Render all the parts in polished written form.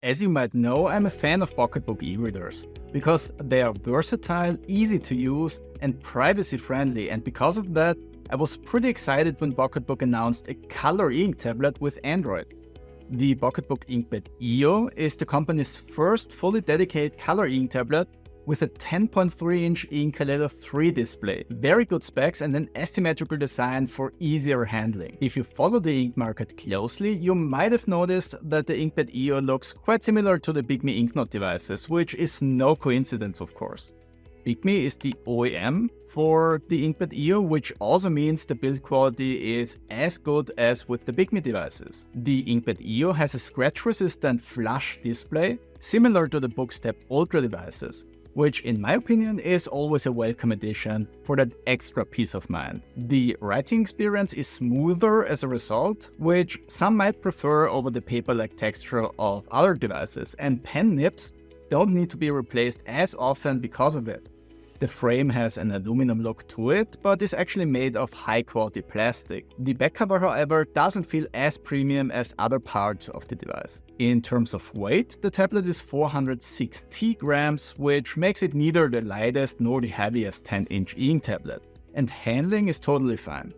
As you might know, I'm a fan of Pocketbook e-readers because they are versatile, easy to use, and privacy friendly, and because of that, I was pretty excited when Pocketbook announced a color ink tablet with Android. The Pocketbook InkPad Eo is the company's first fully dedicated color ink tablet with a 10.3-inch E-Ink Kaleido 3 display, very good specs and an asymmetrical design for easier handling. If you follow the ink market closely, you might have noticed that the InkPad Eo looks quite similar to the Bigme InkNote devices, which is no coincidence of course. Bigme is the OEM for the InkPad Eo, which also means the build quality is as good as with the Bigme devices. The InkPad Eo has a scratch-resistant flush display, similar to the Boox Tab Ultra devices, which in my opinion is always a welcome addition for that extra peace of mind. The writing experience is smoother as a result, which some might prefer over the paper-like texture of other devices, and pen nibs don't need to be replaced as often because of it. The frame has an aluminum look to it, but is actually made of high-quality plastic. The back cover, however, doesn't feel as premium as other parts of the device. In terms of weight, the tablet is 460 grams, which makes it neither the lightest nor the heaviest 10-inch e-ink tablet. And handling is totally fine.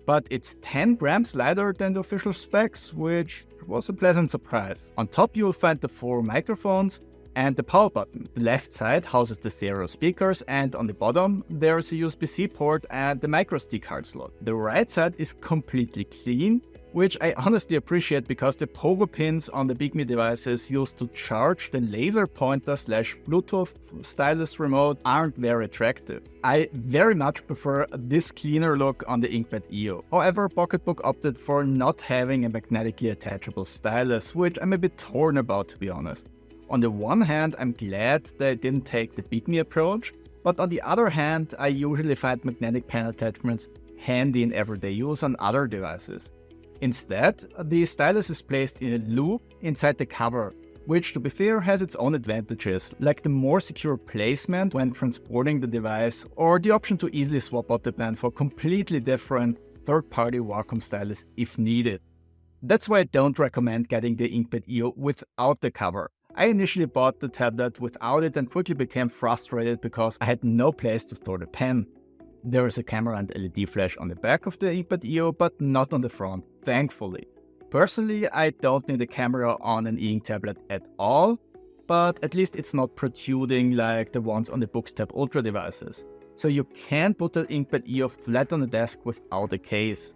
But it's 10 grams lighter than the official specs, which was a pleasant surprise. On top you'll find the 4 microphones and the power button. The left side houses the stereo speakers, and on the bottom there's a USB-C port and the microSD card slot. The right side is completely clean, which I honestly appreciate because the pogo pins on the Bigme devices used to charge the laser pointer / Bluetooth stylus remote aren't very attractive. I very much prefer this cleaner look on the InkPad Eo. However, Pocketbook opted for not having a magnetically attachable stylus, which I'm a bit torn about, to be honest. On the one hand, I'm glad they didn't take the Bigme approach, but on the other hand, I usually find magnetic pen attachments handy in everyday use on other devices. Instead, the stylus is placed in a loop inside the cover, which, to be fair, has its own advantages, like the more secure placement when transporting the device, or the option to easily swap out the pen for completely different third-party Wacom stylus if needed. That's why I don't recommend getting the InkPad Eo without the cover. I initially bought the tablet without it and quickly became frustrated because I had no place to store the pen. There is a camera and LED flash on the back of the InkPad Eo, but not on the front, thankfully. Personally, I don't need a camera on an e-ink tablet at all, but at least it's not protruding like the ones on the Boox Tab Ultra devices. So you can put the InkPad Eo flat on the desk without a case.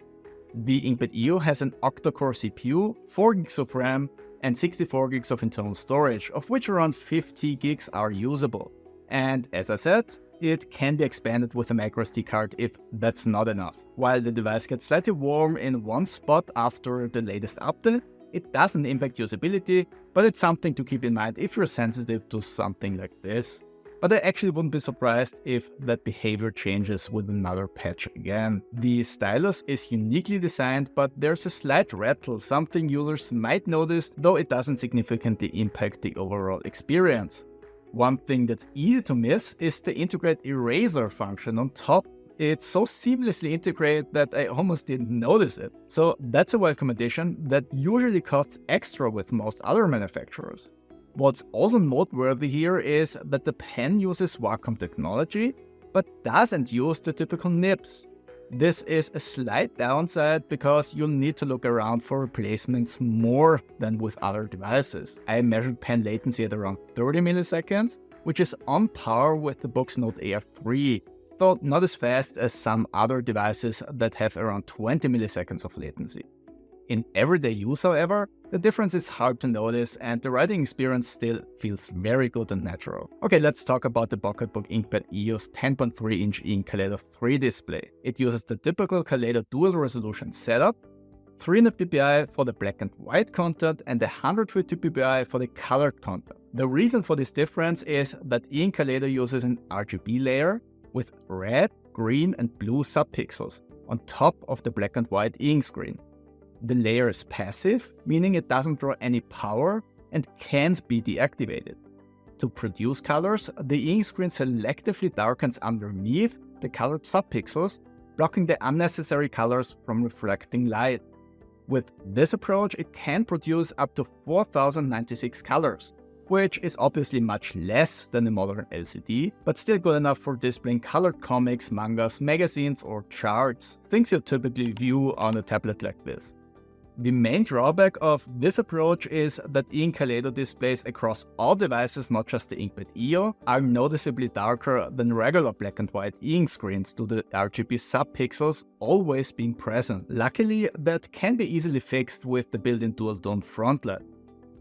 The InkPad Eo has an octa-core CPU, 4 gigs of RAM, and 64 gigs of internal storage, of which around 50 gigs are usable. And as I said, it can be expanded with a microSD card if that's not enough. While the device gets slightly warm in one spot after the latest update, it doesn't impact usability, but it's something to keep in mind if you're sensitive to something like this. But I actually wouldn't be surprised if that behavior changes with another patch again. The stylus is uniquely designed, but there's a slight rattle, something users might notice, though it doesn't significantly impact the overall experience. One thing that's easy to miss is the integrate eraser function on top. It's so seamlessly integrated that I almost didn't notice it. So that's a welcome addition that usually costs extra with most other manufacturers. What's also noteworthy here is that the pen uses Wacom technology, but doesn't use the typical nibs. This is a slight downside because you'll need to look around for replacements more than with other devices. I measured pen latency at around 30 milliseconds, which is on par with the Boox Note Air 3, though not as fast as some other devices that have around 20 milliseconds of latency. In everyday use, however, the difference is hard to notice and the writing experience still feels very good and natural. Okay, let's talk about the Pocketbook InkPad Eo's 10.3-inch E-Ink Kaleido 3 display. It uses the typical Kaleido dual resolution setup, 300 ppi for the black and white content and 150 ppi for the colored content. The reason for this difference is that E-Ink Kaleido uses an RGB layer with red, green and blue subpixels on top of the black and white E-Ink screen. The layer is passive, meaning it doesn't draw any power and can't be deactivated. To produce colors, the E-Ink screen selectively darkens underneath the colored subpixels, blocking the unnecessary colors from reflecting light. With this approach, it can produce up to 4096 colors, which is obviously much less than a modern LCD, but still good enough for displaying colored comics, mangas, magazines, or charts, things you typically view on a tablet like this. The main drawback of this approach is that E-Ink Kaleido displays across all devices, not just the InkPad Eo, are noticeably darker than regular black and white E-Ink screens due to the RGB subpixels always being present. Luckily, that can be easily fixed with the built-in dual-tone Frontlight.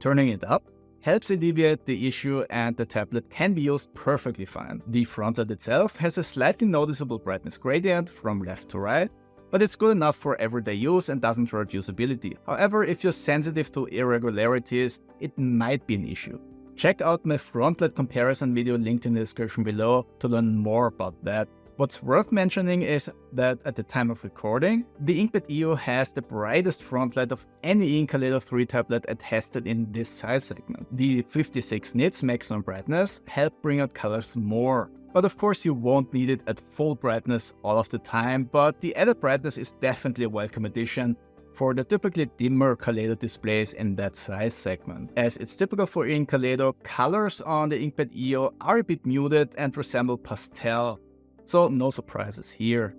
Turning it up helps alleviate the issue and the tablet can be used perfectly fine. The Frontlight itself has a slightly noticeable brightness gradient from left to right, but it's good enough for everyday use and doesn't hurt usability. However, if you're sensitive to irregularities, it might be an issue. Check out my Frontlight comparison video linked in the description below to learn more about that. What's worth mentioning is that at the time of recording, the InkPad Eo has the brightest Frontlight of any E-Ink Kaleido 3 tablet I tested in this size segment. The 56 nits maximum brightness help bring out colors more. But of course you won't need it at full brightness all of the time, but the added brightness is definitely a welcome addition for the typically dimmer Kaleido displays in that size segment. As it's typical for E-Ink Kaleido, colors on the InkPad Eo are a bit muted and resemble pastel, so no surprises here.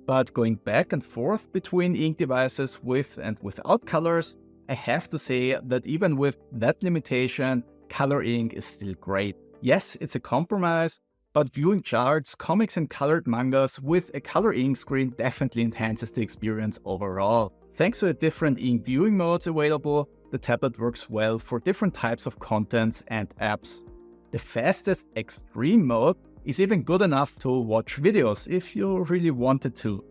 But going back and forth between ink devices with and without colors, I have to say that even with that limitation, color ink is still great. Yes, it's a compromise, but viewing charts, comics and colored mangas with a color ink screen definitely enhances the experience overall. Thanks to the different ink viewing modes available, the tablet works well for different types of contents and apps. The fastest extreme mode is even good enough to watch videos if you really wanted to.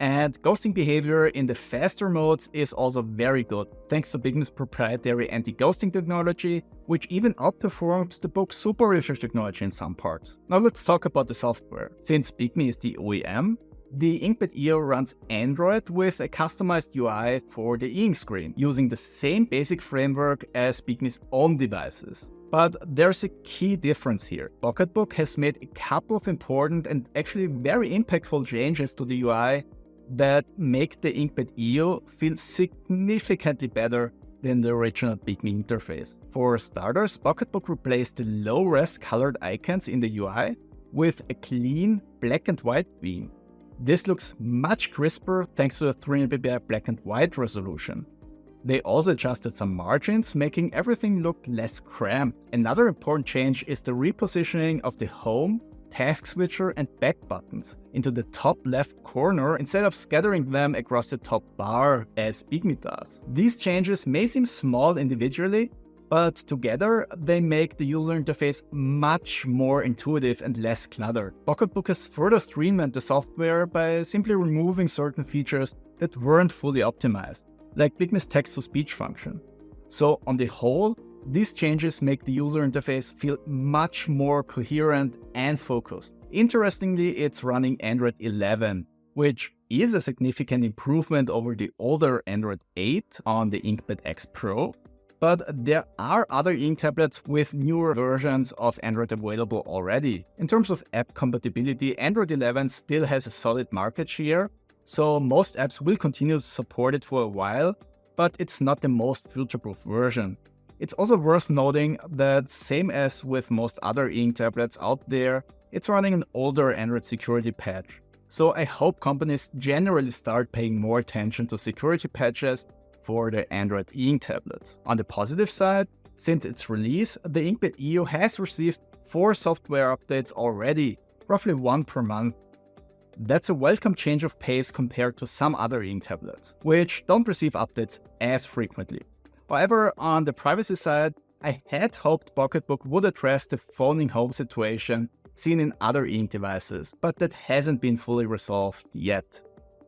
And ghosting behavior in the faster modes is also very good, thanks to Bigme's proprietary anti-ghosting technology, which even outperforms the Boox super refresh technology in some parts. Now let's talk about the software. Since Bigme is the OEM, the InkPad Eo runs Android with a customized UI for the E-Ink screen, using the same basic framework as Bigme's own devices. But there's a key difference here. Pocketbook has made a couple of important and actually very impactful changes to the UI that make the InkPad Eo feel significantly better than the original Bigme interface. For starters, Pocketbook replaced the low-res colored icons in the UI with a clean black and white beam. This looks much crisper thanks to the 300 ppi black and white resolution. They also adjusted some margins, making everything look less cramped. Another important change is the repositioning of the home, task switcher and back buttons into the top left corner instead of scattering them across the top bar as Bigme does. These changes may seem small individually, but together they make the user interface much more intuitive and less cluttered. Pocketbook has further streamlined the software by simply removing certain features that weren't fully optimized, like Bigme's text-to-speech function. So on the whole, these changes make the user interface feel much more coherent and focused. Interestingly, it's running Android 11, which is a significant improvement over the older Android 8 on the InkPad X Pro. But there are other ink tablets with newer versions of Android available already. In terms of app compatibility, Android 11 still has a solid market share, so most apps will continue to support it for a while, but it's not the most future-proof version. It's also worth noting that, same as with most other ink tablets out there, it's running an older Android security patch. So I hope companies generally start paying more attention to security patches for the Android ink tablets. On the positive side, since its release, the InkPad Eo has received 4 software updates already, roughly 1 per month. That's a welcome change of pace compared to some other ink tablets, which don't receive updates as frequently. However, on the privacy side, I had hoped Pocketbook would address the phoning home situation seen in other ink devices, but that hasn't been fully resolved yet.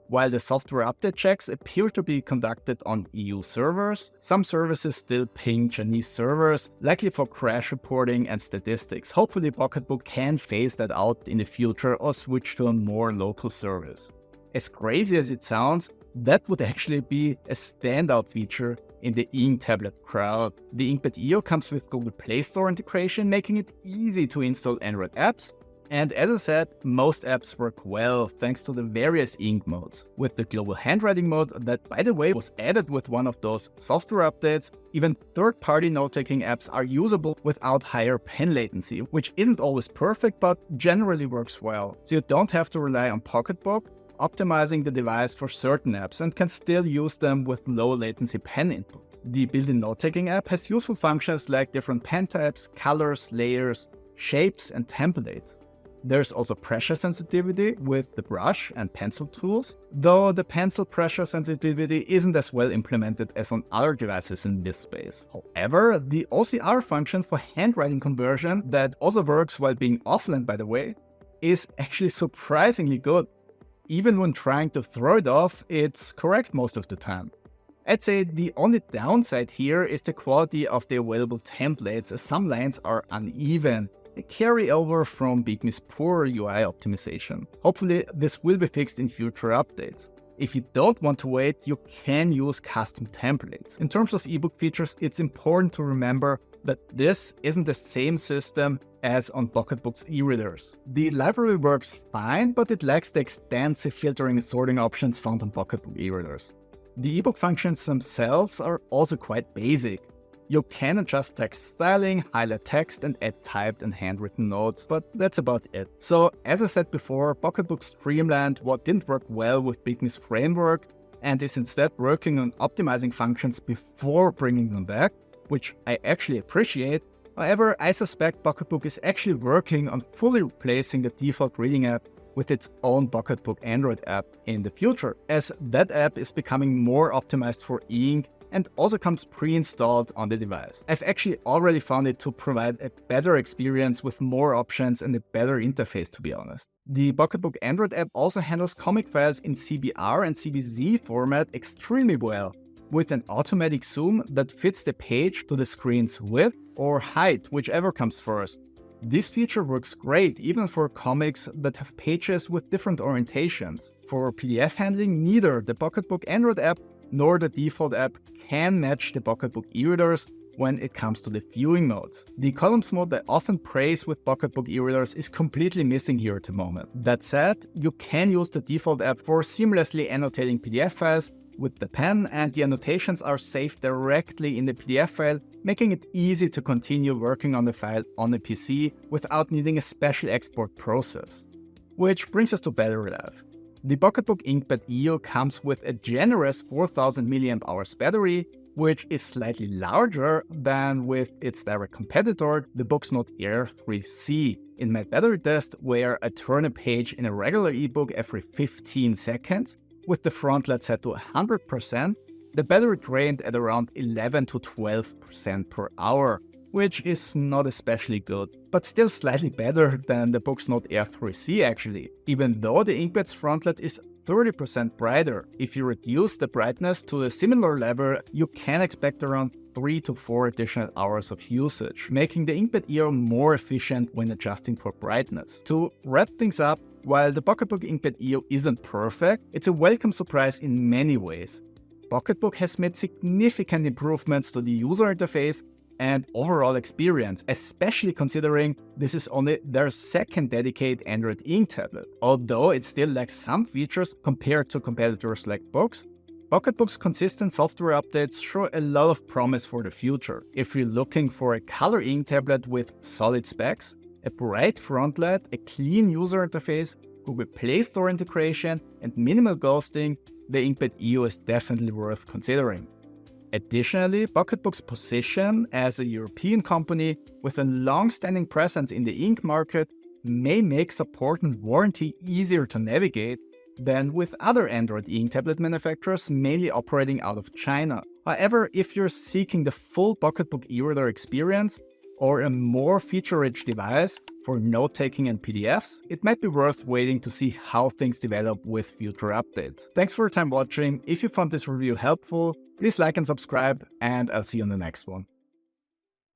While the software update checks appear to be conducted on EU servers, some services still ping Chinese servers, likely for crash reporting and statistics. Hopefully Pocketbook can phase that out in the future or switch to a more local service. As crazy as it sounds, that would actually be a standout feature in the ink tablet crowd. The InkPad Eo comes with Google Play Store integration, making it easy to install Android apps, And as I said, most apps work well thanks to the various ink modes. With the global handwriting mode that, by the way, was added with one of those software updates, even third-party note-taking apps are usable without higher pen latency, which isn't always perfect but generally works well. So you don't have to rely on Pocketbook, optimizing the device for certain apps, and can still use them with low latency pen input. The built-in note-taking app has useful functions like different pen types, colors, layers, shapes, and templates. There's also pressure sensitivity with the brush and pencil tools, though the pencil pressure sensitivity isn't as well implemented as on other devices in this space. However, the OCR function for handwriting conversion, that also works while being offline by the way, is actually surprisingly good. Even when trying to throw it off, it's correct most of the time. I'd say the only downside here is the quality of the available templates, as some lines are uneven, a carryover from Bigme's poor UI optimization. Hopefully this will be fixed in future updates. If you don't want to wait, you can use custom templates. In terms of ebook features, it's important to remember that this isn't the same system as on Pocketbook's e-readers. The library works fine, but it lacks the extensive filtering and sorting options found on Pocketbook e-readers. The ebook functions themselves are also quite basic. You can adjust text styling, highlight text, and add typed and handwritten notes, but that's about it. So, as I said before, Pocketbook streamlined what didn't work well with Bigme's framework and is instead working on optimizing functions before bringing them back, which I actually appreciate. However, I suspect Pocketbook is actually working on fully replacing the default reading app with its own Pocketbook Android app in the future, as that app is becoming more optimized for e-ink and also comes pre-installed on the device. I've actually already found it to provide a better experience with more options and a better interface, to be honest. The Pocketbook Android app also handles comic files in CBR and CBZ format extremely well, with an automatic zoom that fits the page to the screen's width or height, whichever comes first. This feature works great even for comics that have pages with different orientations. For PDF handling, neither the Pocketbook Android app nor the default app can match the Pocketbook e-readers when it comes to the viewing modes. The columns mode I often praise with Pocketbook e-readers is completely missing here at the moment. That said, you can use the default app for seamlessly annotating PDF files with the pen, and the annotations are saved directly in the PDF file, making it easy to continue working on the file on a PC without needing a special export process. Which brings us to battery life. The Pocketbook InkPad Eo comes with a generous 4000 mAh battery, which is slightly larger than with its direct competitor, the Boox Note Air 3C. In my battery test, where I turn a page in a regular ebook every 15 seconds, with the Frontlight set to 100%, the battery drained at around 11 to 12% per hour, which is not especially good, but still slightly better than the Boox Note Air 3C actually, even though the InkPad's Frontlight is 30% brighter. If you reduce the brightness to a similar level, you can expect around 3 to 4 additional hours of usage, making the InkPad Eo more efficient when adjusting for brightness. To wrap things up, while the Pocketbook InkPad Eo isn't perfect, it's a welcome surprise in many ways. Pocketbook has made significant improvements to the user interface and overall experience, especially considering this is only their second dedicated Android ink tablet. Although it still lacks some features compared to competitors like Boox, Pocketbook's consistent software updates show a lot of promise for the future. If you're looking for a color ink tablet with solid specs, a bright Frontlight, a clean user interface, Google Play Store integration, and minimal ghosting, the InkPad Eo is definitely worth considering. Additionally, Pocketbook's position as a European company with a long-standing presence in the ink market may make support and warranty easier to navigate than with other Android ink tablet manufacturers mainly operating out of China. However, if you're seeking the full Pocketbook e-reader experience or a more feature-rich device for note-taking and PDFs, it might be worth waiting to see how things develop with future updates. Thanks for your time watching. If you found this review helpful, please like and subscribe, and I'll see you on the next one.